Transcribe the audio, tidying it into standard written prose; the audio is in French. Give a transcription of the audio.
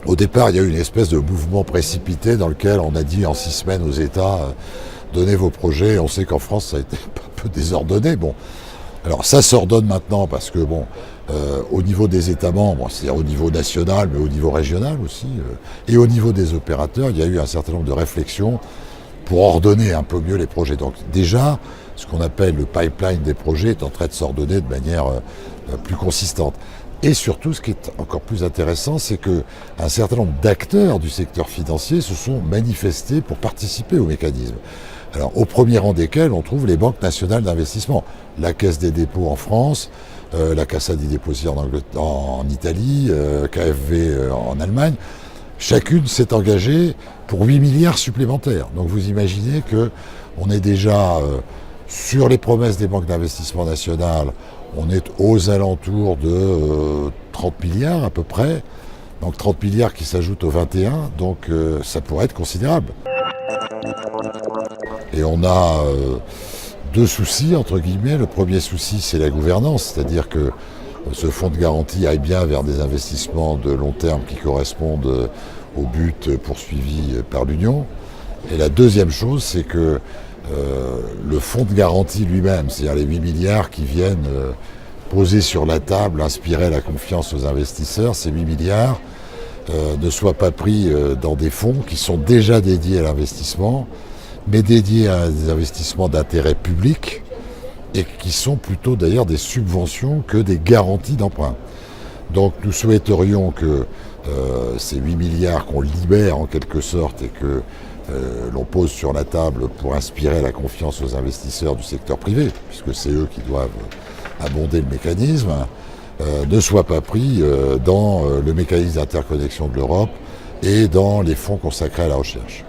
Au départ, il y a eu une espèce de mouvement précipité dans lequel on a dit en 6 semaines aux États, donnez vos projets. On sait qu'en France, ça a été un peu désordonné. Bon, alors ça s'ordonne maintenant parce que au niveau des États membres, c'est-à-dire au niveau national, mais au niveau régional aussi, et au niveau des opérateurs, il y a eu un certain nombre de réflexions pour ordonner un peu mieux les projets. Donc déjà, ce qu'on appelle le pipeline des projets est en train de s'ordonner de manière plus consistante. Et surtout, ce qui est encore plus intéressant, c'est qu'un certain nombre d'acteurs du secteur financier se sont manifestés pour participer au mécanisme. Alors, au premier rang desquels, on trouve les banques nationales d'investissement, la Caisse des dépôts en France, la Cassa di Depositi en Italie, KfW en Allemagne. Chacune s'est engagée pour 8 milliards supplémentaires. Donc vous imaginez qu'on est déjà sur les promesses des banques d'investissement nationales, on est aux alentours de 30 milliards à peu près. Donc 30 milliards qui s'ajoutent aux 21, donc ça pourrait être considérable. Et on a deux soucis, entre guillemets. Le premier souci, c'est la gouvernance, c'est-à-dire que ce fonds de garantie aille bien vers des investissements de long terme qui correspondent au but poursuivi par l'Union. Et la deuxième chose, c'est que le fonds de garantie lui-même, c'est-à-dire les 8 milliards qui viennent poser sur la table, inspirer la confiance aux investisseurs, ces 8 milliards ne soient pas pris dans des fonds qui sont déjà dédiés à l'investissement, mais dédiés à des investissements d'intérêt public et qui sont plutôt d'ailleurs des subventions que des garanties d'emprunt. Donc nous souhaiterions que ces 8 milliards qu'on libère en quelque sorte et que l'on pose sur la table pour inspirer la confiance aux investisseurs du secteur privé, puisque c'est eux qui doivent abonder le mécanisme, ne soient pas pris dans le mécanisme d'interconnexion de l'Europe et dans les fonds consacrés à la recherche.